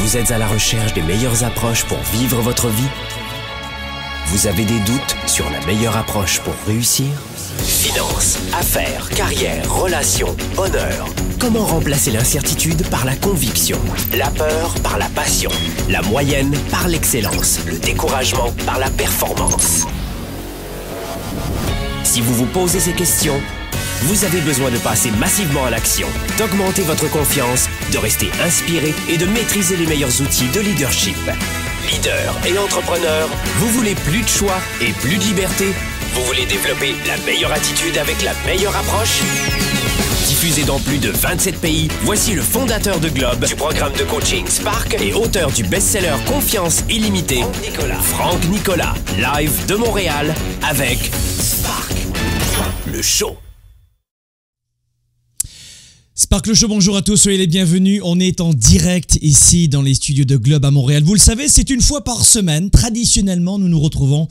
Vous êtes à la recherche des meilleures approches pour vivre votre vie? Vous avez des doutes sur la meilleure approche pour réussir? Finances, affaires, carrière, relations, honneur. Comment remplacer l'incertitude par la conviction? La peur par la passion? La moyenne par l'excellence? Le découragement par la performance? Si vous vous posez ces questions, vous avez besoin de passer massivement à l'action, d'augmenter votre confiance, de rester inspiré et de maîtriser les meilleurs outils de leadership. Leader et entrepreneur, vous voulez plus de choix et plus de liberté? Vous voulez développer la meilleure attitude avec la meilleure approche? Diffusé dans plus de 27 pays, voici le fondateur de Globe, du programme de coaching Spark et auteur du best-seller Confiance illimitée, Franck Nicolas, live de Montréal avec Spark, le show. Spark le show, bonjour à tous, soyez les bienvenus. On est en direct ici dans les studios de Globe à Montréal. Vous le savez, c'est une fois par semaine. Traditionnellement, nous nous retrouvons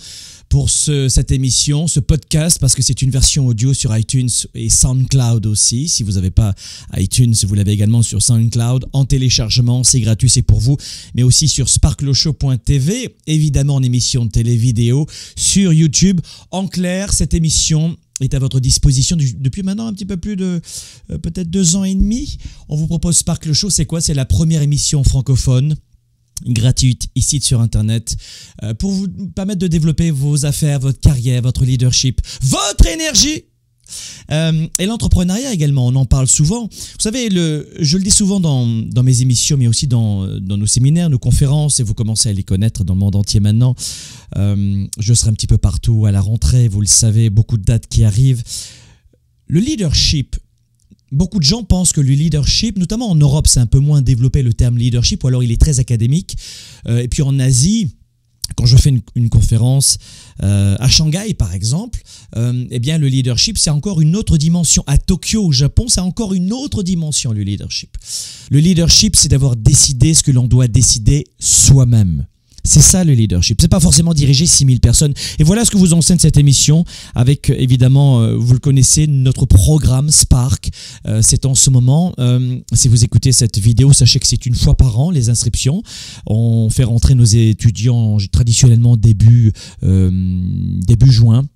pour cette émission, ce podcast, parce que c'est une version audio sur iTunes et SoundCloud aussi. Si vous n'avez pas iTunes, vous l'avez également sur SoundCloud. En téléchargement, c'est gratuit, c'est pour vous. Mais aussi sur sparkleshow.tv, évidemment en émission de télé-vidéo, sur YouTube. En clair, cette émission est à votre disposition depuis maintenant un petit peu plus de peut-être 2 ans et demi. On vous propose Spark le Show. C'est quoi? C'est la première émission francophone gratuite ici sur Internet pour vous permettre de développer vos affaires, votre carrière, votre leadership, votre énergie. Et l'entrepreneuriat également, on en parle souvent. Vous savez, je le dis souvent dans mes émissions, mais aussi dans nos séminaires, nos conférences, et vous commencez à les connaître dans le monde entier maintenant. Je serai un petit peu partout à la rentrée, vous le savez, beaucoup de dates qui arrivent. Le leadership, beaucoup de gens pensent que le leadership, notamment en Europe, c'est un peu moins développé le terme leadership, ou alors il est très académique. Et puis en Asie, quand je fais une conférence à Shanghai, par exemple, eh bien le leadership, c'est encore une autre dimension. À Tokyo, au Japon, c'est encore une autre dimension, le leadership. Le leadership, c'est d'avoir décidé ce que l'on doit décider soi-même. C'est ça le leadership. C'est pas forcément diriger 6000 personnes. Et voilà ce que vous enseigne cette émission avec, évidemment, vous le connaissez, notre programme Spark. C'est en ce moment, si vous écoutez cette vidéo, sachez que c'est une fois par an, les inscriptions. On fait rentrer nos étudiants traditionnellement début juin.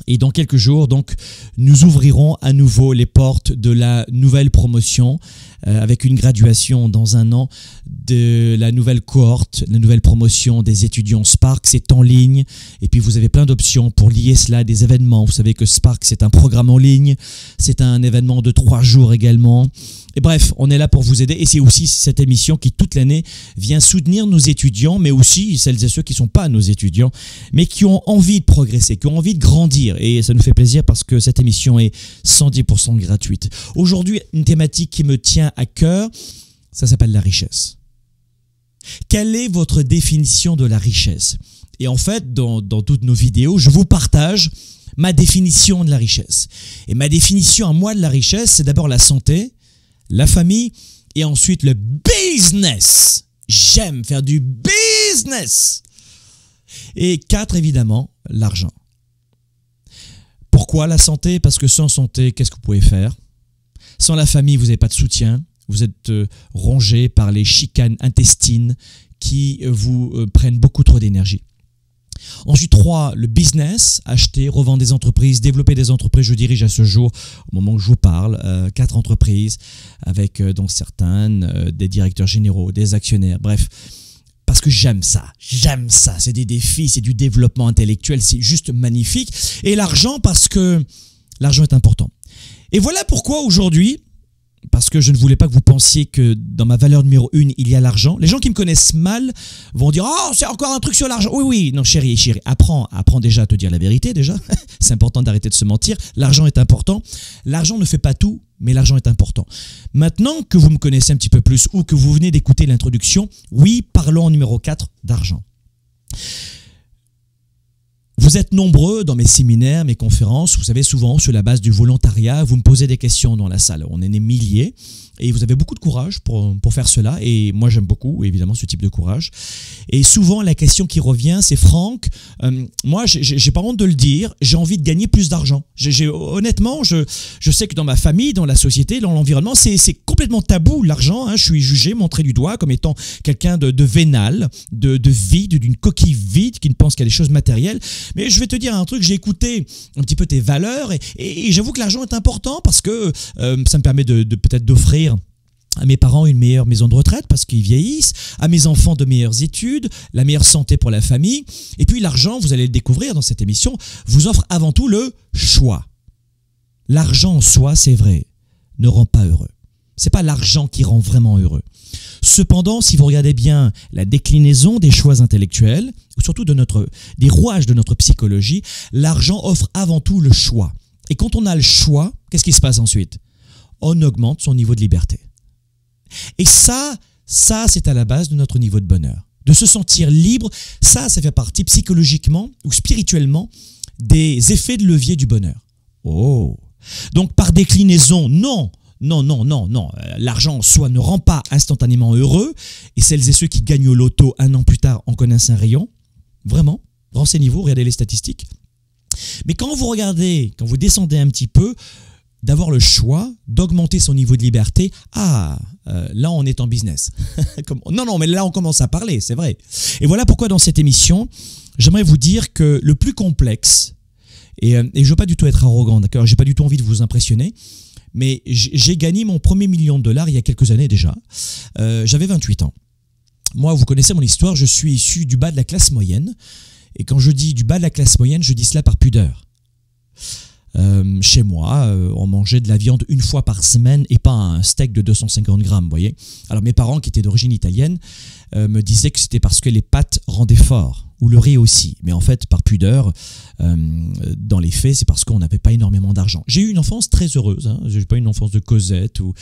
Et dans quelques jours, donc, nous ouvrirons à nouveau les portes de la nouvelle promotion avec une graduation dans 1 an de la nouvelle cohorte, la nouvelle promotion des étudiants Spark. C'est en ligne et puis vous avez plein d'options pour lier cela à des événements. Vous savez que Spark, c'est un programme en ligne, c'est un événement de 3 jours également. Et bref, on est là pour vous aider et c'est aussi cette émission qui toute l'année vient soutenir nos étudiants, mais aussi celles et ceux qui ne sont pas nos étudiants, mais qui ont envie de progresser, qui ont envie de grandir. Et ça nous fait plaisir parce que cette émission est 110% gratuite. Aujourd'hui, une thématique qui me tient à cœur, ça s'appelle la richesse. Quelle est votre définition de la richesse? Et en fait, dans toutes nos vidéos, je vous partage ma définition de la richesse. Et ma définition à moi de la richesse, c'est d'abord la santé, la famille et ensuite le business. J'aime faire du business. Et 4, évidemment, l'argent. Pourquoi la santé? Parce que sans santé, qu'est-ce que vous pouvez faire? Sans la famille, vous n'avez pas de soutien. Vous êtes rongé par les chicanes intestines qui vous prennent beaucoup trop d'énergie. Ensuite, 3, le business, acheter, revendre des entreprises, développer des entreprises. Je dirige à ce jour, au moment où je vous parle, 4 entreprises avec donc certaines, des directeurs généraux, des actionnaires, bref. Parce que j'aime ça, c'est des défis, c'est du développement intellectuel, c'est juste magnifique. Et l'argent, parce que l'argent est important. Et voilà pourquoi aujourd'hui, parce que je ne voulais pas que vous pensiez que dans ma valeur numéro 1, il y a l'argent. Les gens qui me connaissent mal vont dire « Oh, c'est encore un truc sur l'argent !» Oui, non chérie, apprends déjà à te dire la vérité déjà. C'est important d'arrêter de se mentir. L'argent est important. L'argent ne fait pas tout, mais l'argent est important. Maintenant que vous me connaissez un petit peu plus ou que vous venez d'écouter l'introduction, oui, parlons en numéro 4 d'argent. Vous êtes nombreux dans mes séminaires, mes conférences, vous savez, souvent sur la base du volontariat, vous me posez des questions dans la salle. On est des milliers et vous avez beaucoup de courage pour faire cela et moi j'aime beaucoup évidemment ce type de courage. Et souvent la question qui revient c'est Franck, moi j'ai pas honte de le dire, j'ai envie de gagner plus d'argent. Honnêtement, je sais que dans ma famille, dans la société, dans l'environnement, c'est complètement tabou l'argent. Je suis jugé, montré du doigt comme étant quelqu'un de vénal, de vide, d'une coquille vide qui ne pense qu'à des choses matérielles. Mais je vais te dire un truc, j'ai écouté un petit peu tes valeurs et j'avoue que l'argent est important parce que ça me permet de peut-être d'offrir à mes parents une meilleure maison de retraite parce qu'ils vieillissent, à mes enfants de meilleures études, la meilleure santé pour la famille. Et puis l'argent, vous allez le découvrir dans cette émission, vous offre avant tout le choix. L'argent en soi, c'est vrai, ne rend pas heureux. C'est pas l'argent qui rend vraiment heureux. Cependant, si vous regardez bien la déclinaison des choix intellectuels, ou surtout des rouages de notre psychologie, l'argent offre avant tout le choix. Et quand on a le choix, qu'est-ce qui se passe ensuite? On augmente son niveau de liberté. Et ça c'est à la base de notre niveau de bonheur. De se sentir libre, ça fait partie psychologiquement ou spirituellement des effets de levier du bonheur. Oh! Donc par déclinaison, non, l'argent en soi ne rend pas instantanément heureux et celles et ceux qui gagnent au loto un an plus tard en connaissent un rayon. Vraiment, renseignez-vous, regardez les statistiques. Mais quand vous descendez un petit peu, d'avoir le choix d'augmenter son niveau de liberté, là on est en business. Non, mais là on commence à parler, c'est vrai. Et voilà pourquoi dans cette émission, j'aimerais vous dire que le plus complexe, et je ne veux pas du tout être arrogant, d'accord, j'ai pas du tout envie de vous impressionner, mais j'ai gagné mon premier $1 million il y a quelques années déjà. J'avais 28 ans. Moi, vous connaissez mon histoire, je suis issu du bas de la classe moyenne. Et quand je dis du bas de la classe moyenne, je dis cela par pudeur. Chez moi, on mangeait de la viande une fois par semaine et pas un steak de 250 grammes, vous voyez. Alors mes parents, qui étaient d'origine italienne, me disaient que c'était parce que les pâtes rendaient fort, ou le riz aussi. Mais en fait, par pudeur, dans les faits, c'est parce qu'on n'avait pas énormément d'argent. J'ai eu une enfance très heureuse, j'ai pas eu une enfance de Cosette ou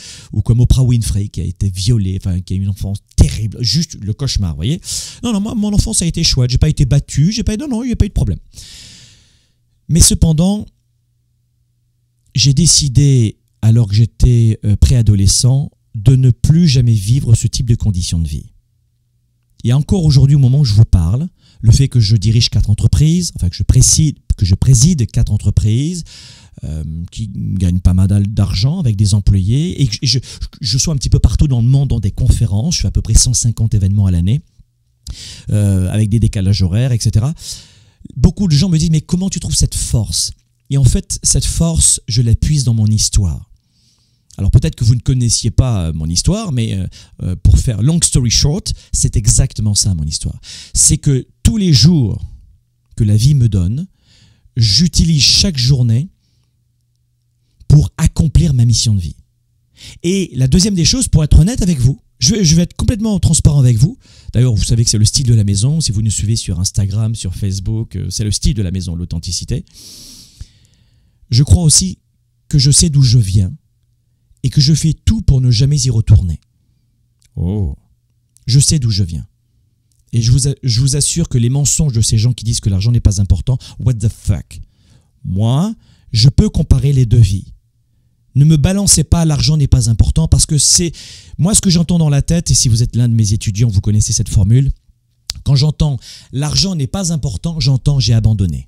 comme Oprah Winfrey qui a été violée, qui a eu une enfance terrible, juste le cauchemar, vous voyez. Non, moi, mon enfance a été chouette, j'ai pas été battu, il n'y a pas eu de problème. Mais cependant, j'ai décidé, alors que j'étais préadolescent, de ne plus jamais vivre ce type de conditions de vie. Et encore aujourd'hui, au moment où je vous parle, le fait que je dirige 4 entreprises, que je préside 4 entreprises qui gagnent pas mal d'argent avec des employés et que je sois un petit peu partout dans le monde dans des conférences, je fais à peu près 150 événements à l'année avec des décalages horaires, etc. Beaucoup de gens me disent « Mais comment tu trouves cette force ?» Et en fait, cette force, je la puise dans mon histoire. Alors peut-être que vous ne connaissiez pas mon histoire, mais pour faire long story short, c'est exactement ça mon histoire. C'est que tous les jours que la vie me donne, j'utilise chaque journée pour accomplir ma mission de vie. Et la deuxième des choses, pour être honnête avec vous, je vais être complètement transparent avec vous. D'ailleurs, vous savez que c'est le style de la maison. Si vous nous suivez sur Instagram, sur Facebook, c'est le style de la maison, l'authenticité. Je crois aussi que je sais d'où je viens et que je fais tout pour ne jamais y retourner. Oh, je sais d'où je viens. Et je vous assure que les mensonges de ces gens qui disent que l'argent n'est pas important, what the fuck. Moi, je peux comparer les deux vies. Ne me balancez pas, l'argent n'est pas important, parce que c'est moi ce que j'entends dans la tête, et si vous êtes l'un de mes étudiants, vous connaissez cette formule, quand j'entends l'argent n'est pas important, j'entends j'ai abandonné.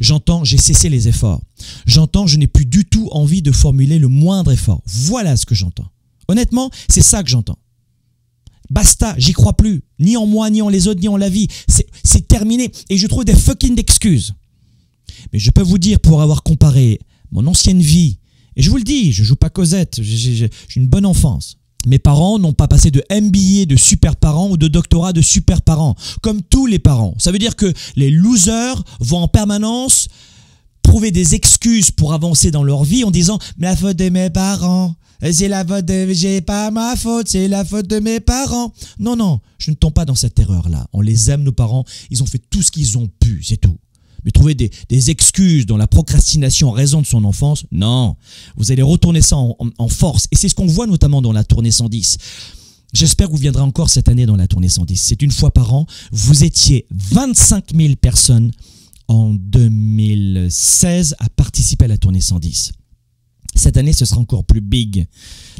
J'entends j'ai cessé les efforts. J'entends je n'ai plus du tout envie de formuler le moindre effort. Voilà ce que j'entends. Honnêtement, c'est ça que j'entends. Basta, j'y crois plus. Ni en moi, ni en les autres, ni en la vie. C'est terminé. Et je trouve des fucking excuses. Mais je peux vous dire, pour avoir comparé mon ancienne vie, et je vous le dis, je joue pas Cosette, j'ai une bonne enfance. Mes parents n'ont pas passé de MBA de super parents ou de doctorat de super parents, comme tous les parents. Ça veut dire que les losers vont en permanence trouver des excuses pour avancer dans leur vie en disant « Mais la faute de mes parents, j'ai pas ma faute, c'est la faute de mes parents. » Non, je ne tombe pas dans cette erreur-là. On les aime, nos parents, ils ont fait tout ce qu'ils ont pu, c'est tout. Mais trouver des excuses dans la procrastination en raison de son enfance, non. Vous allez retourner ça en force. Et c'est ce qu'on voit notamment dans la tournée 110. J'espère que vous viendrez encore cette année dans la tournée 110. C'est une fois par an. Vous étiez 25 000 personnes en 2016 à participer à la tournée 110. Cette année, ce sera encore plus big.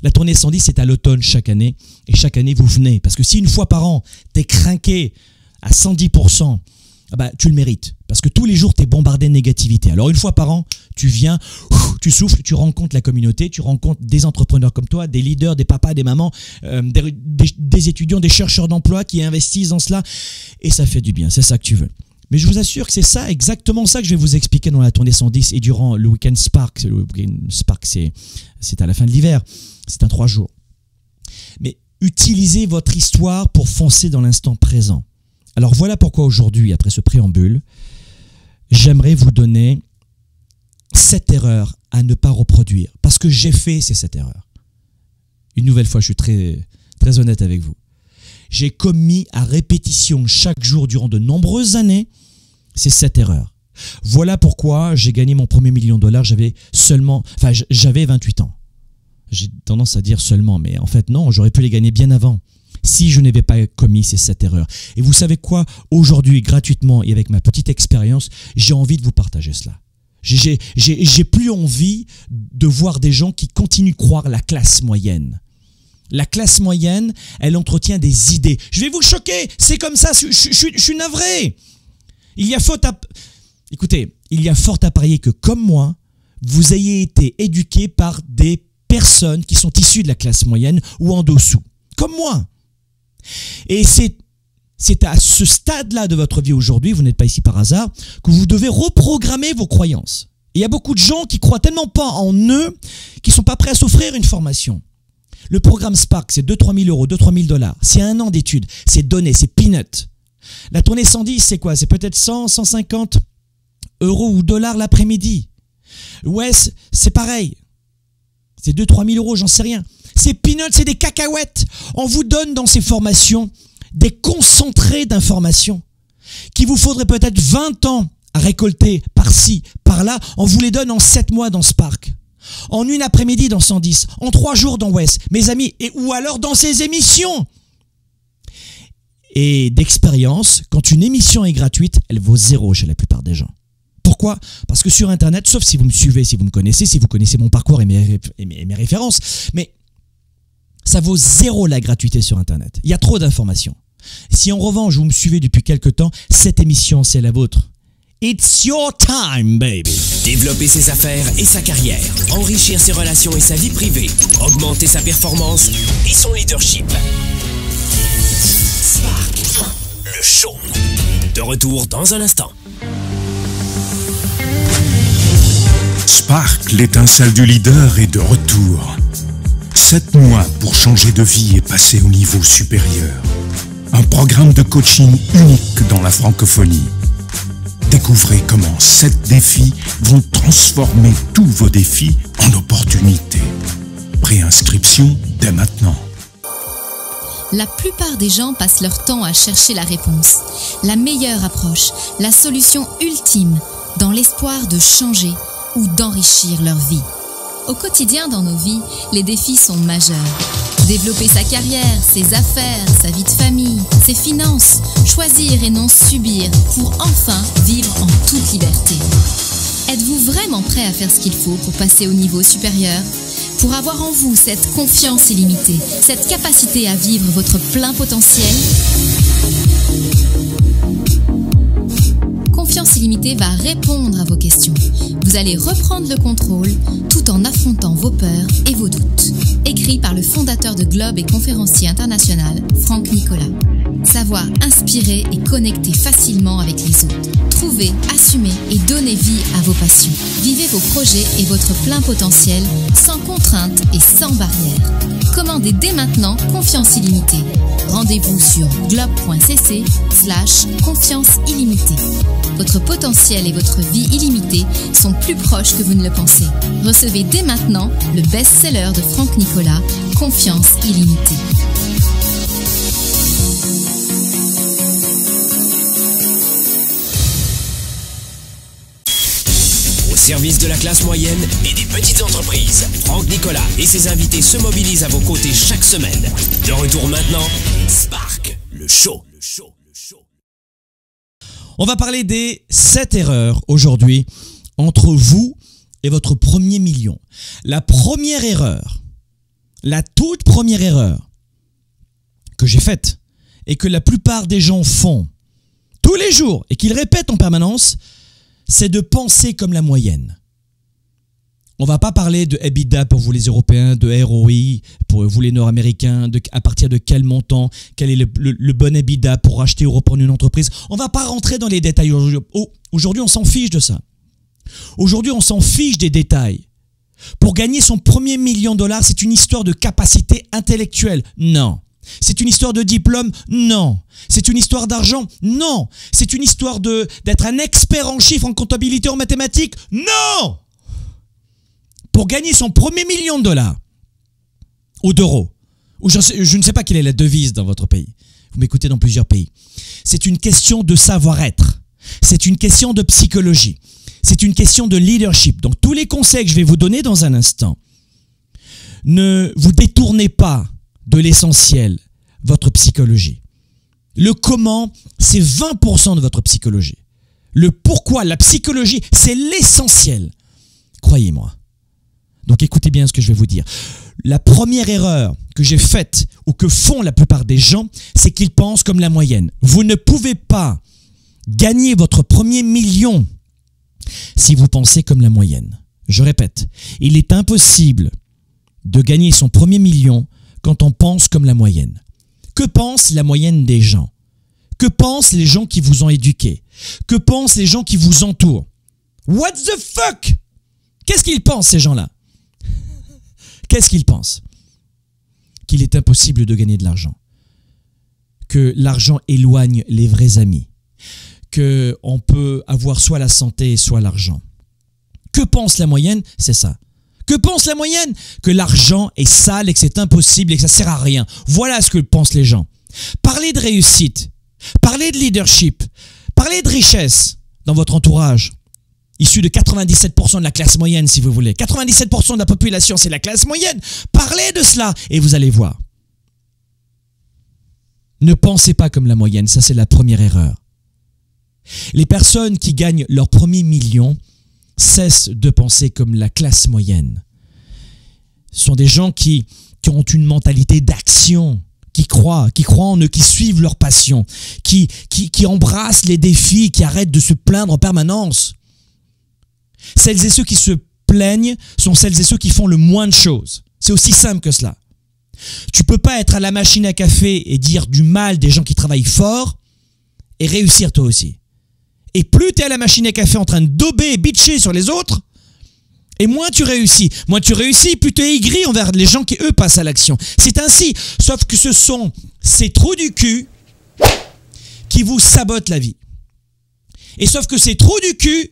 La tournée 110, c'est à l'automne chaque année. Et chaque année, vous venez. Parce que si une fois par an, t'es crinqué à 110%, tu le mérites. Parce que tous les jours, t'es bombardé de négativité. Alors une fois par an, tu viens, tu souffles, tu rencontres la communauté, tu rencontres des entrepreneurs comme toi, des leaders, des papas, des mamans, des étudiants, des chercheurs d'emploi qui investissent dans cela. Et ça fait du bien, c'est ça que tu veux. Mais je vous assure que c'est ça, exactement ça que je vais vous expliquer dans la tournée 110 et durant le week-end Spark. Le week-end Spark, c'est à la fin de l'hiver. C'est un 3 jours. Mais utilisez votre histoire pour foncer dans l'instant présent. Alors voilà pourquoi aujourd'hui, après ce préambule, j'aimerais vous donner 7 erreurs à ne pas reproduire. Parce que j'ai fait ces 7 erreurs. Une nouvelle fois, je suis très, très honnête avec vous. J'ai commis à répétition chaque jour durant de nombreuses années ces 7 erreurs. Voilà pourquoi j'ai gagné mon premier $1 million. J'avais 28 ans. J'ai tendance à dire seulement, mais en fait non, j'aurais pu les gagner bien avant si je n'avais pas commis ces 7 erreurs. Et vous savez quoi? Aujourd'hui, gratuitement et avec ma petite expérience, j'ai envie de vous partager cela. J'ai plus envie de voir des gens qui continuent de croire la classe moyenne. La classe moyenne, elle entretient des idées. Je vais vous choquer, c'est comme ça, je suis navré. Écoutez, il y a fort à parier que comme moi, vous ayez été éduqués par des personnes qui sont issues de la classe moyenne ou en dessous. Comme moi. Et c'est à ce stade-là de votre vie aujourd'hui, vous n'êtes pas ici par hasard, que vous devez reprogrammer vos croyances. Et il y a beaucoup de gens qui croient tellement pas en eux, qui sont pas prêts à s'offrir une formation. Le programme Spark, c'est 2-3 000 €, 2-3 000 $. C'est un an d'études, c'est donné, c'est peanut. La tournée 110, c'est quoi? C'est peut-être 100, 150 € ou dollars l'après-midi. Ouais, c'est pareil. C'est 2-3 000 €, j'en sais rien. C'est peanut, c'est des cacahuètes. On vous donne dans ces formations des concentrés d'informations qui vous faudrait peut-être 20 ans à récolter par-ci, par-là. On vous les donne en 7 mois dans Spark. En une après-midi dans 110, en 3 jours dans West, mes amis, ou alors dans ces émissions. Et d'expérience, quand une émission est gratuite, elle vaut 0 chez la plupart des gens. Pourquoi? Parce que sur Internet, sauf si vous me suivez, si vous me connaissez, si vous connaissez mon parcours et mes références, mais ça vaut 0 la gratuité sur Internet. Il y a trop d'informations. Si en revanche, vous me suivez depuis quelque temps, cette émission, c'est la vôtre. It's your time, baby. Développer ses affaires et sa carrière, enrichir ses relations et sa vie privée, augmenter sa performance et son leadership. Spark, le show. De retour dans un instant. Spark, l'étincelle du leader, est de retour. 7 mois pour changer de vie et passer au niveau supérieur. Un programme de coaching unique dans la francophonie. Découvrez comment 7 défis vont transformer tous vos défis en opportunités. Préinscription dès maintenant. La plupart des gens passent leur temps à chercher la réponse, la meilleure approche, la solution ultime, dans l'espoir de changer ou d'enrichir leur vie. Au quotidien dans nos vies, les défis sont majeurs. Développer sa carrière, ses affaires, sa vie de famille, ses finances, choisir et non subir pour enfin vivre en toute liberté. Êtes-vous vraiment prêt à faire ce qu'il faut pour passer au niveau supérieur? Pour avoir en vous cette confiance illimitée, cette capacité à vivre votre plein potentiel? Confiance illimitée va répondre à vos questions. Vous allez reprendre le contrôle tout en affrontant vos peurs et vos doutes. Écrit par le fondateur de Globe et conférencier international, Franck Nicolas. Savoir inspirer et connecter facilement avec les autres. Trouvez, assumez et donnez vie à vos passions. Vivez vos projets et votre plein potentiel sans contraintes et sans barrières. Commandez dès maintenant Confiance illimitée. Rendez-vous sur globe.cc/confiance illimitée. Votre potentiel et votre vie illimitée sont plus proches que vous ne le pensez. Recevez dès maintenant le best-seller de Franck Nicolas, Confiance illimitée. Au service de la classe moyenne et des petites entreprises, Franck Nicolas et ses invités se mobilisent à vos côtés chaque semaine. De retour maintenant, Spark, le show. On va parler des 7 erreurs aujourd'hui entre vous et votre premier million. La première erreur, la toute première erreur que j'ai faite et que la plupart des gens font tous les jours et qu'ils répètent en permanence, c'est de penser comme la moyenne. On va pas parler de EBITDA pour vous les Européens, de ROI pour vous les Nord-Américains, à partir de quel montant, quel est le bon EBITDA pour acheter ou reprendre une entreprise. On va pas rentrer dans les détails aujourd'hui, on s'en fiche de ça. Aujourd'hui, on s'en fiche des détails. Pour gagner son premier $1 000 000, c'est une histoire de capacité intellectuelle. Non. C'est une histoire de diplôme? Non. C'est une histoire d'argent? Non. C'est une histoire d'être un expert en chiffres, en comptabilité, en mathématiques? Non. Pour gagner son premier $1 million ou d'euros, ou je ne sais pas quelle est la devise dans votre pays, vous m'écoutez dans plusieurs pays, c'est une question de savoir-être, c'est une question de psychologie, c'est une question de leadership. Donc tous les conseils que je vais vous donner dans un instant, ne vous détournez pas de l'essentiel, votre psychologie. Le comment, c'est 20% de votre psychologie. Le pourquoi, la psychologie, c'est l'essentiel. Croyez-moi. Donc écoutez bien ce que je vais vous dire. La première erreur que j'ai faite ou que font la plupart des gens, c'est qu'ils pensent comme la moyenne. Vous ne pouvez pas gagner votre premier million si vous pensez comme la moyenne. Je répète, il est impossible de gagner son premier million quand on pense comme la moyenne. Que pense la moyenne des gens? Que pensent les gens qui vous ont éduqué? Que pensent les gens qui vous entourent? What the fuck? Qu'est-ce qu'ils pensent ces gens-là? Qu'est-ce qu'ils pensent? Qu'il est impossible de gagner de l'argent. Que l'argent éloigne les vrais amis. Qu'on peut avoir soit la santé, soit l'argent. Que pense la moyenne? C'est ça. Que pense la moyenne? Que l'argent est sale et que c'est impossible et que ça sert à rien. Voilà ce que pensent les gens. Parlez de réussite, parlez de leadership, parlez de richesse dans votre entourage. Issu de 97% de la classe moyenne, si vous voulez. 97% de la population, c'est la classe moyenne. Parlez de cela et vous allez voir. Ne pensez pas comme la moyenne, ça c'est la première erreur. Les personnes qui gagnent leur premier million cessent de penser comme la classe moyenne. Ce sont des gens qui ont une mentalité d'action, qui croient en eux, qui suivent leur passion, qui embrassent les défis, qui arrêtent de se plaindre en permanence. Celles et ceux qui se plaignent sont celles et ceux qui font le moins de choses. C'est aussi simple que cela. Tu peux pas être à la machine à café et dire du mal des gens qui travaillent fort et réussir toi aussi. Et plus tu es à la machine à café en train de dober et bitcher sur les autres, et moins tu réussis. Moins tu réussis, plus tu es aigri envers les gens qui, eux, passent à l'action. C'est ainsi. Sauf que ce sont ces trous du cul qui vous sabotent la vie. Et sauf que ces trous du cul,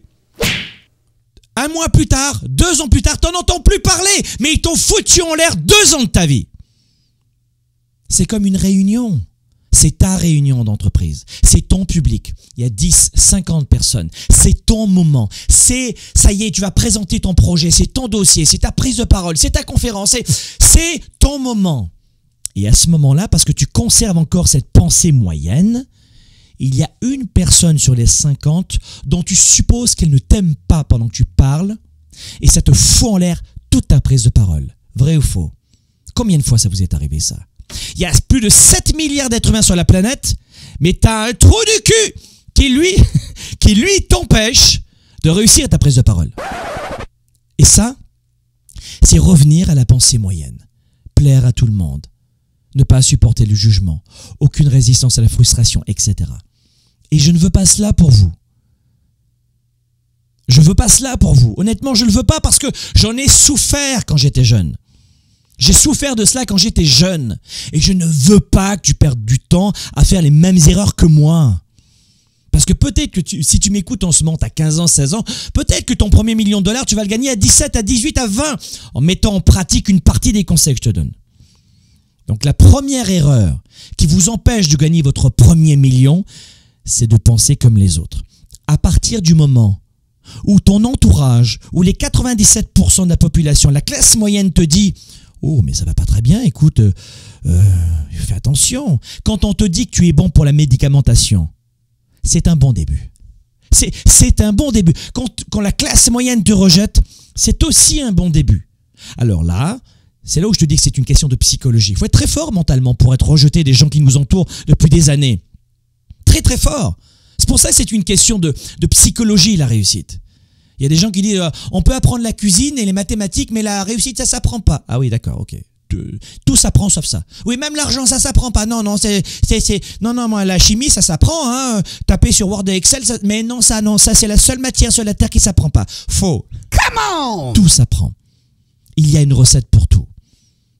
1 mois plus tard, 2 ans plus tard, t'en entends plus parler, mais ils t'ont foutu en l'air 2 ans de ta vie. C'est comme une réunion. C'est ta réunion d'entreprise. C'est ton public. Il y a 10, 50 personnes. C'est ton moment. Ça y est, tu vas présenter ton projet. C'est ton dossier. C'est ta prise de parole. C'est ta conférence. C'est ton moment. Et à ce moment-là, parce que tu conserves encore cette pensée moyenne, il y a une personne sur les 50 dont tu supposes qu'elle ne t'aime pas pendant que tu parles et ça te fout en l'air toute ta prise de parole. Vrai ou faux? Combien de fois ça vous est arrivé ça? Il y a plus de 7 milliards d'êtres humains sur la planète, mais tu as un trou du cul qui lui t'empêche de réussir ta prise de parole. Et ça, c'est revenir à la pensée moyenne. Plaire à tout le monde. Ne pas supporter le jugement. Aucune résistance à la frustration, etc. Et je ne veux pas cela pour vous. Je veux pas cela pour vous. Honnêtement, je ne le veux pas parce que j'en ai souffert quand j'étais jeune. J'ai souffert de cela quand j'étais jeune. Et je ne veux pas que tu perdes du temps à faire les mêmes erreurs que moi. Parce que peut-être que si tu m'écoutes en ce moment, tu as 15 ans, 16 ans, peut-être que ton premier $1 million, tu vas le gagner à 17, à 18, à 20, en mettant en pratique une partie des conseils que je te donne. Donc la première erreur qui vous empêche de gagner votre premier million, c'est de penser comme les autres. À partir du moment où ton entourage, où les 97% de la population, la classe moyenne te dit « Oh, mais ça va pas très bien, écoute, fais attention. » Quand on te dit que tu es bon pour la médicamentation, c'est un bon début. C'est un bon début. Quand la classe moyenne te rejette, c'est aussi un bon début. Alors là, c'est là où je te dis que c'est une question de psychologie. Il faut être très fort mentalement pour être rejeté des gens qui nous entourent depuis des années. Très très fort. C'est pour ça que c'est une question de psychologie, la réussite. Il y a des gens qui disent on peut apprendre la cuisine et les mathématiques, mais la réussite, ça s'apprend pas. Ah oui, d'accord, ok. Tout s'apprend sauf ça. Oui, même l'argent, ça s'apprend pas. Non, moi, la chimie, ça s'apprend. Hein. Taper sur Word et Excel, mais non, ça, c'est la seule matière sur la terre qui s'apprend pas. Faux. Comment ? Tout s'apprend. Il y a une recette pour tout.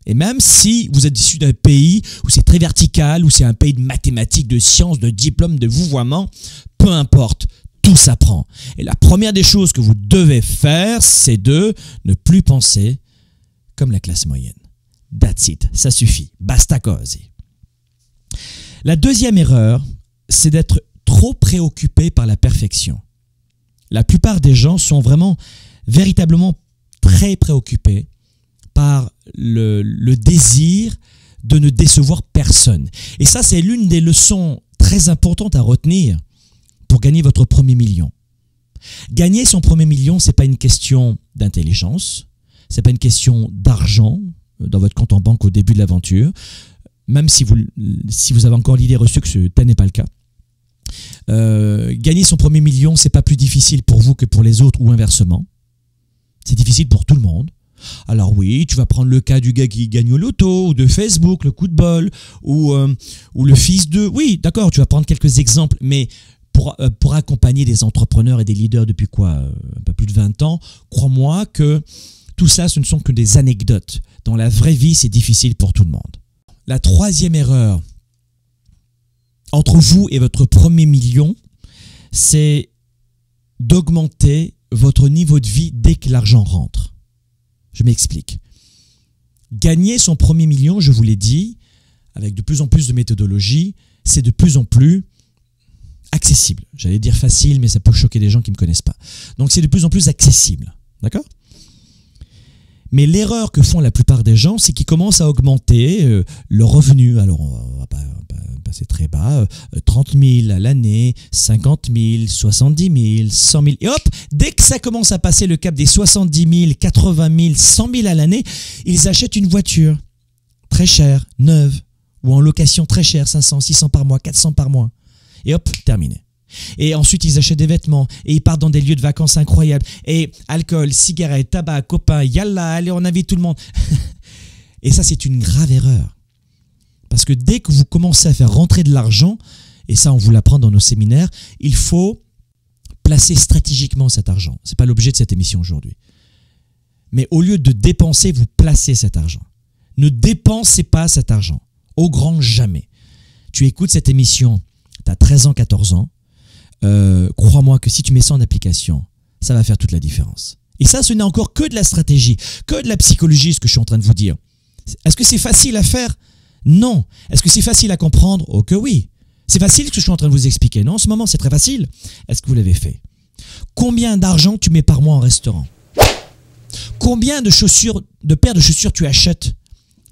Et même si vous êtes issu d'un pays où c'est très vertical, où c'est un pays de mathématiques, de sciences, de diplômes, de vouvoiement, peu importe, tout s'apprend. Et la première des choses que vous devez faire, c'est de ne plus penser comme la classe moyenne. That's it, ça suffit. Basta cose. La deuxième erreur, c'est d'être trop préoccupé par la perfection. La plupart des gens sont vraiment, véritablement très préoccupés par le désir de ne décevoir personne. Et ça, c'est l'une des leçons très importantes à retenir pour gagner votre premier million. Gagner son premier million, c'est pas une question d'intelligence, c'est pas une question d'argent dans votre compte en banque au début de l'aventure, même si vous avez encore l'idée reçue que ce n'est pas le cas. Gagner son premier million, c'est pas plus difficile pour vous que pour les autres ou inversement. C'est difficile pour tout le monde. Alors oui, tu vas prendre le cas du gars qui gagne au loto, ou de Facebook, le coup de bol, ou le fils de... Oui, d'accord, tu vas prendre quelques exemples, mais pour accompagner des entrepreneurs et des leaders depuis un peu plus de 20 ans, crois-moi que tout ça, ce ne sont que des anecdotes. Dans la vraie vie, c'est difficile pour tout le monde. La troisième erreur entre vous et votre premier million, c'est d'augmenter votre niveau de vie dès que l'argent rentre. Je m'explique. Gagner son premier million, je vous l'ai dit, avec de plus en plus de méthodologie, c'est de plus en plus accessible. J'allais dire facile, mais ça peut choquer des gens qui ne me connaissent pas. Donc c'est de plus en plus accessible. D'accord ? Mais l'erreur que font la plupart des gens, c'est qu'ils commencent à augmenter leurs revenus. Alors on va pas passer très bas, 30 000 à l'année, 50 000, 70 000, 100 000. Et hop, dès que ça commence à passer le cap des 70 000, 80 000, 100 000 à l'année, ils achètent une voiture très chère, neuve, ou en location très chère, 500, 600 par mois, 400 par mois. Et hop, terminé. Et ensuite, ils achètent des vêtements et ils partent dans des lieux de vacances incroyables. Et alcool, cigarettes, tabac, copains, yalla, allez, on invite tout le monde. Et ça, c'est une grave erreur. Parce que dès que vous commencez à faire rentrer de l'argent, et ça, on vous l'apprend dans nos séminaires, il faut placer stratégiquement cet argent. Ce n'est pas l'objet de cette émission aujourd'hui. Mais au lieu de dépenser, vous placez cet argent. Ne dépensez pas cet argent. Au grand jamais. Tu écoutes cette émission, tu as 13 ans, 14 ans. Crois-moi que si tu mets ça en application, ça va faire toute la différence. Et ça, ce n'est encore que de la stratégie, que de la psychologie, ce que je suis en train de vous dire. Est-ce que c'est facile à faire? Non. Est-ce que c'est facile à comprendre? Oh que oui. C'est facile ce que je suis en train de vous expliquer. Non, en ce moment, c'est très facile. Est-ce que vous l'avez fait? Combien d'argent tu mets par mois en restaurant? Combien de paires de chaussures tu achètes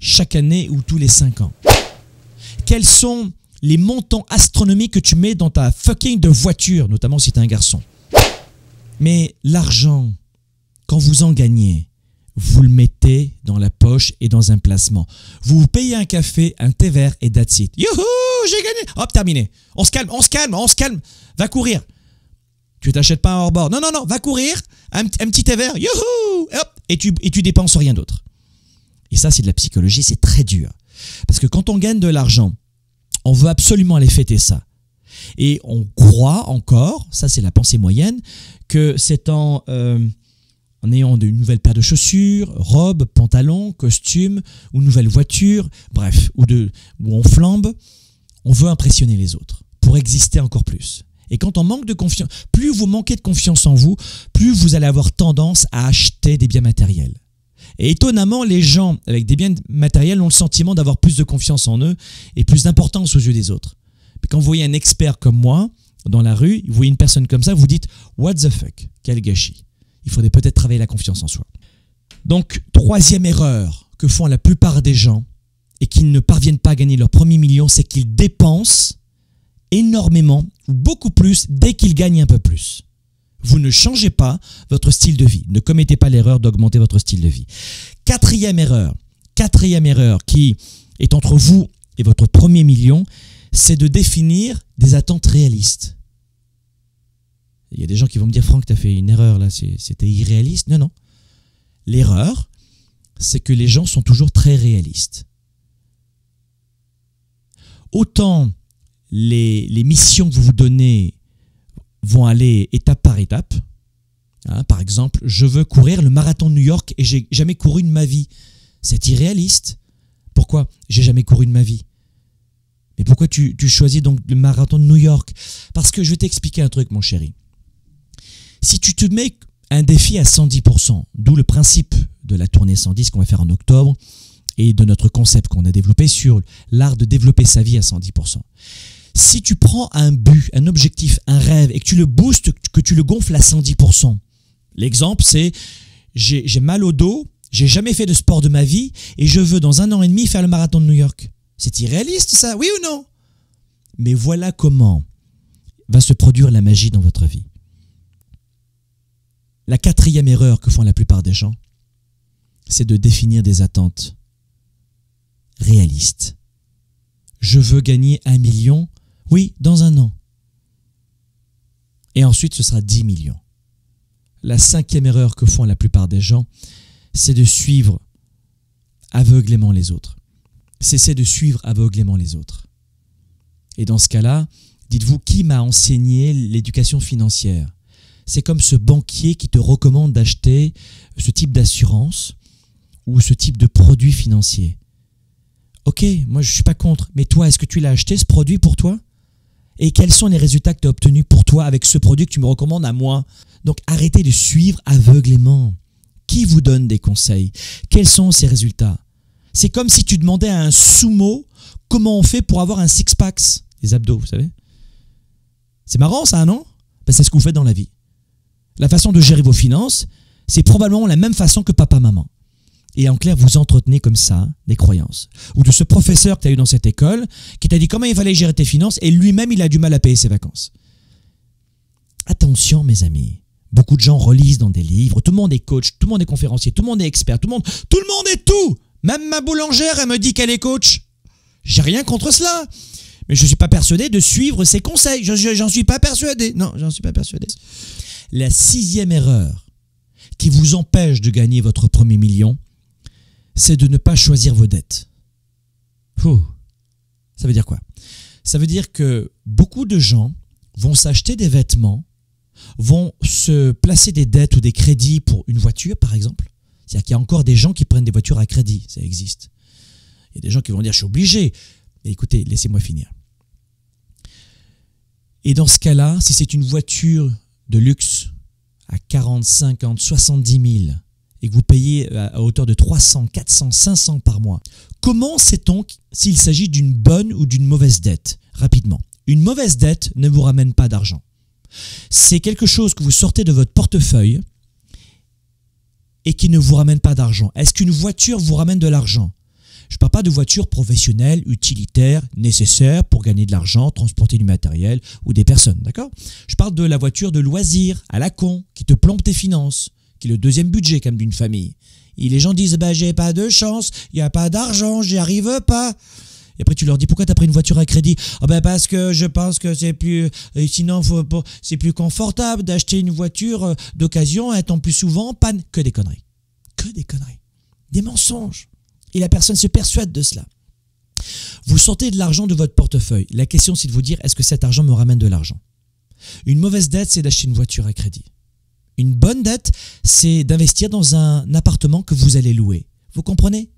chaque année ou tous les 5 ans? Quels sont les montants astronomiques que tu mets dans ta fucking de voiture, notamment si tu es un garçon? Mais l'argent, quand vous en gagnez, vous le mettez dans la poche et dans un placement. Vous vous payez un café, un thé vert et that's it. Youhou, j'ai gagné. Hop, terminé. On se calme. Va courir. Tu t'achètes pas un hors-bord. Non, va courir. Un petit thé vert. Youhou. Hop, et tu dépenses rien d'autre. Et ça, c'est de la psychologie, c'est très dur. Parce que quand on gagne de l'argent, on veut absolument aller fêter ça. Et on croit encore, ça c'est la pensée moyenne, que c'est en ayant une nouvelle paire de chaussures, robe, pantalon, costume, ou nouvelle voiture, bref, où on flambe, on veut impressionner les autres pour exister encore plus. Et quand on manque de confiance, plus vous manquez de confiance en vous, plus vous allez avoir tendance à acheter des biens matériels. Et étonnamment, les gens avec des biens matériels ont le sentiment d'avoir plus de confiance en eux et plus d'importance aux yeux des autres. Mais quand vous voyez un expert comme moi dans la rue, vous voyez une personne comme ça, vous dites « What the fuck ?» Quel gâchis. Il faudrait peut-être travailler la confiance en soi. Donc, troisième erreur que font la plupart des gens et qui ne parviennent pas à gagner leur premier million, c'est qu'ils dépensent énormément ou beaucoup plus dès qu'ils gagnent un peu plus. Vous ne changez pas votre style de vie. Ne commettez pas l'erreur d'augmenter votre style de vie. Quatrième erreur qui est entre vous et votre premier million, c'est de définir des attentes réalistes. Il y a des gens qui vont me dire, Franck, tu as fait une erreur là, c'était irréaliste. Non. L'erreur, c'est que les gens sont toujours très réalistes. Autant les missions que vous vous donnez vont aller étape par étape. Par exemple, je veux courir le marathon de New York et j'ai jamais couru de ma vie. C'est irréaliste. Pourquoi? J'ai jamais couru de ma vie. Mais pourquoi tu choisis donc le marathon de New York? Parce que je vais t'expliquer un truc, mon chéri. Si tu te mets un défi à 110%, d'où le principe de la tournée 110 qu'on va faire en octobre et de notre concept qu'on a développé sur l'art de développer sa vie à 110%. Si tu prends un but, un objectif, un rêve et que tu le boostes, que tu le gonfles à 110%, l'exemple c'est j'ai mal au dos, j'ai jamais fait de sport de ma vie et je veux dans 1 an et demi faire le marathon de New York. C'est irréaliste ça, oui ou non? Mais voilà comment va se produire la magie dans votre vie. La quatrième erreur que font la plupart des gens, c'est de définir des attentes réalistes. Je veux gagner 1 million, oui, dans 1 an. Et ensuite, ce sera 10 millions. La cinquième erreur que font la plupart des gens, c'est de suivre aveuglément les autres. Cessez de suivre aveuglément les autres. Et dans ce cas-là, dites-vous, qui m'a enseigné l'éducation financière? C'est comme ce banquier qui te recommande d'acheter ce type d'assurance ou ce type de produit financier. Ok, moi je ne suis pas contre, mais toi, est-ce que tu l'as acheté ce produit pour toi? Et quels sont les résultats que tu as obtenus pour toi avec ce produit que tu me recommandes à moi? Donc arrêtez de suivre aveuglément. Qui vous donne des conseils? Quels sont ces résultats? C'est comme si tu demandais à un sumo comment on fait pour avoir un six-pack, les abdos, vous savez. C'est marrant ça, non? C'est ce que vous faites dans la vie. La façon de gérer vos finances, c'est probablement la même façon que papa-maman. Et en clair, vous entretenez comme ça des croyances. Ou de ce professeur que tu as eu dans cette école, qui t'a dit comment il fallait gérer tes finances, et lui-même, il a du mal à payer ses vacances. Attention, mes amis. Beaucoup de gens relisent dans des livres, tout le monde est coach, tout le monde est conférencier, tout le monde est expert, tout le monde est tout. Même ma boulangère, elle me dit qu'elle est coach. J'ai rien contre cela. Mais je ne suis pas persuadé de suivre ses conseils. J'en suis pas persuadé. Non, j'en suis pas persuadé. La sixième erreur qui vous empêche de gagner votre premier million, c'est de ne pas choisir vos dettes. Ça veut dire quoi? Ça veut dire que beaucoup de gens vont s'acheter des vêtements, vont se placer des dettes ou des crédits pour une voiture, par exemple. C'est-à-dire qu'il y a encore des gens qui prennent des voitures à crédit, ça existe. Il y a des gens qui vont dire « je suis obligé ». Mais écoutez, laissez-moi finir. Et dans ce cas-là, si c'est une voiture de luxe à 40, 50, 70 000 et que vous payez à hauteur de 300, 400, 500 par mois, comment sait-on s'il s'agit d'une bonne ou d'une mauvaise dette? Rapidement. Une mauvaise dette ne vous ramène pas d'argent. C'est quelque chose que vous sortez de votre portefeuille et qui ne vous ramène pas d'argent. Est-ce qu'une voiture vous ramène de l'argent? Je ne parle pas de voiture professionnelle, utilitaire, nécessaire pour gagner de l'argent, transporter du matériel ou des personnes, d'accord? Je parle de la voiture de loisir, à la con, qui te plombe tes finances, qui est le deuxième budget quand même d'une famille. Et les gens disent « j'ai pas de chance, il n'y a pas d'argent, j'y arrive pas ». Et après, tu leur dis, pourquoi tu as pris une voiture à crédit? Parce que je pense que c'est plus, sinon, c'est plus confortable d'acheter une voiture d'occasion, étant plus souvent en panne. Que des conneries. Que des conneries. Des mensonges. Et la personne se persuade de cela. Vous sortez de l'argent de votre portefeuille. La question, c'est de vous dire, est-ce que cet argent me ramène de l'argent? Une mauvaise dette, c'est d'acheter une voiture à crédit. Une bonne dette, c'est d'investir dans un appartement que vous allez louer. Vous comprenez?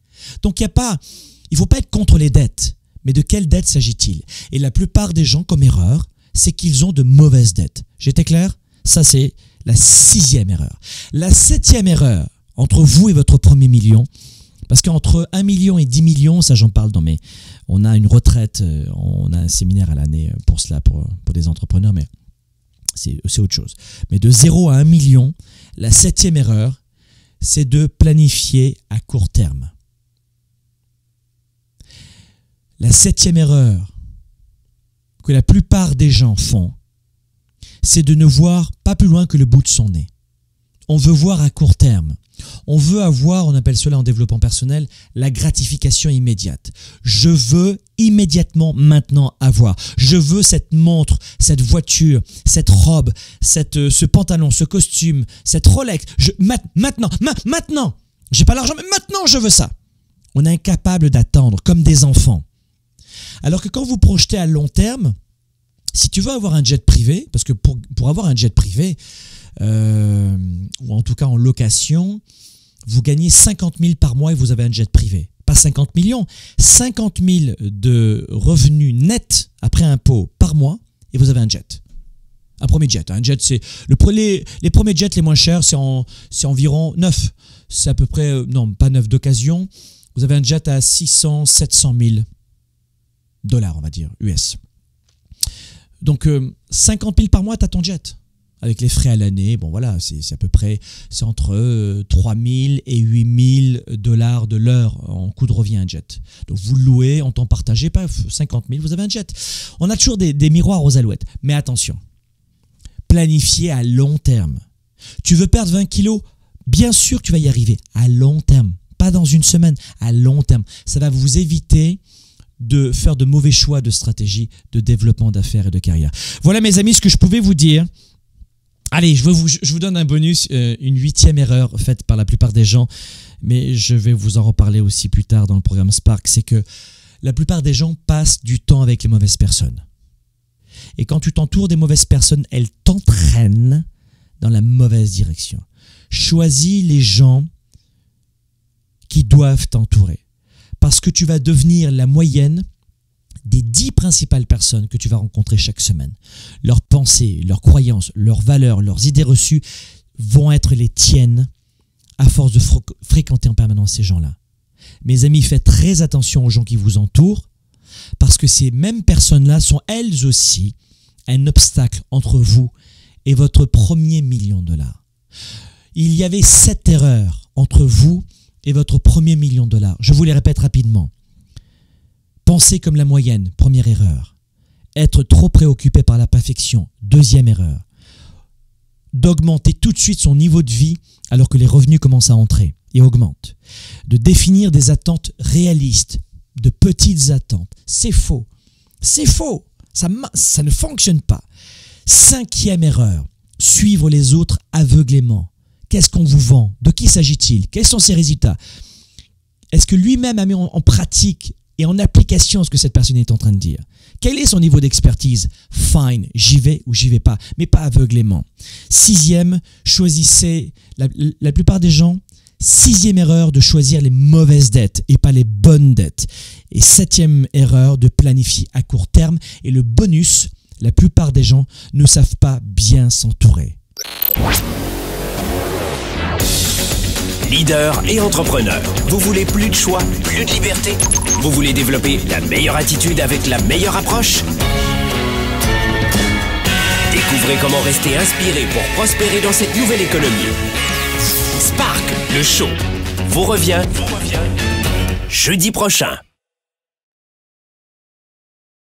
Donc, il ne faut pas être contre les dettes. Mais de quelle dette s'agit-il? Et la plupart des gens, comme erreur, c'est qu'ils ont de mauvaises dettes. J'étais clair? Ça, c'est la sixième erreur. La septième erreur, entre vous et votre premier million, parce qu'entre 1 million et 10 millions, ça j'en parle on a une retraite, on a un séminaire à l'année pour cela, pour des entrepreneurs, mais c'est autre chose. Mais de 0 à 1 million, la septième erreur, c'est de planifier à court terme. La septième erreur que la plupart des gens font, c'est de ne voir pas plus loin que le bout de son nez. On veut voir à court terme. On veut avoir, on appelle cela en développement personnel, la gratification immédiate. Je veux immédiatement maintenant avoir. Je veux cette montre, cette voiture, cette robe, ce pantalon, ce costume, cette Rolex. Maintenant. J'ai pas l'argent, mais maintenant je veux ça. On est incapable d'attendre, comme des enfants. Alors que quand vous projetez à long terme, si tu veux avoir un jet privé, parce que pour avoir un jet privé, ou en tout cas en location, vous gagnez 50 000 par mois et vous avez un jet privé. Pas 50 millions, 50 000 de revenus nets après impôt par mois et vous avez un jet. Un premier jet. Un jet, c'est les premiers jets les moins chers, c'est environ 9. C'est à peu près, non, pas 9 d'occasion. Vous avez un jet à 600, 700 000 dollars, on va dire, US. Donc, 50 000 par mois, tu as ton jet. Avec les frais à l'année, bon voilà, c'est à peu près, c'est entre 3 000 et 8 000 dollars de l'heure en coût de revient un jet. Donc vous le louez, en temps partagé, paf, 50 000, vous avez un jet. On a toujours des miroirs aux alouettes. Mais attention, planifiez à long terme. Tu veux perdre 20 kilos? Bien sûr que tu vas y arriver à long terme. Pas dans une semaine, à long terme. Ça va vous éviter de faire de mauvais choix de stratégie de développement d'affaires et de carrière. Voilà mes amis ce que je pouvais vous dire. Allez, je vous donne un bonus, une 8e erreur faite par la plupart des gens, mais je vais vous en reparler aussi plus tard dans le programme Spark, c'est que la plupart des gens passent du temps avec les mauvaises personnes. Et quand tu t'entoures des mauvaises personnes, elles t'entraînent dans la mauvaise direction. Choisis les gens qui doivent t'entourer, parce que tu vas devenir la moyenne des 10 principales personnes que tu vas rencontrer chaque semaine. Leurs pensées, leurs croyances, leurs valeurs, leurs idées reçues vont être les tiennes à force de fréquenter en permanence ces gens-là. Mes amis, faites très attention aux gens qui vous entourent parce que ces mêmes personnes-là sont elles aussi un obstacle entre vous et votre premier million de dollars. Il y avait 7 erreurs entre vous et votre premier million de dollars. Je vous les répète rapidement. Penser comme la moyenne, première erreur. Être trop préoccupé par la perfection, deuxième erreur. D'augmenter tout de suite son niveau de vie alors que les revenus commencent à entrer et augmentent. De définir des attentes réalistes, de petites attentes. C'est faux. C'est faux. Ça ne fonctionne pas. 5e erreur. Suivre les autres aveuglément. Qu'est-ce qu'on vous vend? De qui s'agit-il? Quels sont ses résultats? Est-ce que lui-même a mis en pratique et en application ce que cette personne est en train de dire? Quel est son niveau d'expertise? Fine, j'y vais ou j'y vais pas, mais pas aveuglément. 6e, choisissez, la plupart des gens, 6e erreur de choisir les mauvaises dettes et pas les bonnes dettes. Et 7e erreur de planifier à court terme. Et le bonus, la plupart des gens ne savent pas bien s'entourer. Leader et entrepreneur, vous voulez plus de choix, plus de liberté? Vous voulez développer la meilleure attitude avec la meilleure approche? Découvrez comment rester inspiré pour prospérer dans cette nouvelle économie. Spark, le show, vous revient jeudi prochain.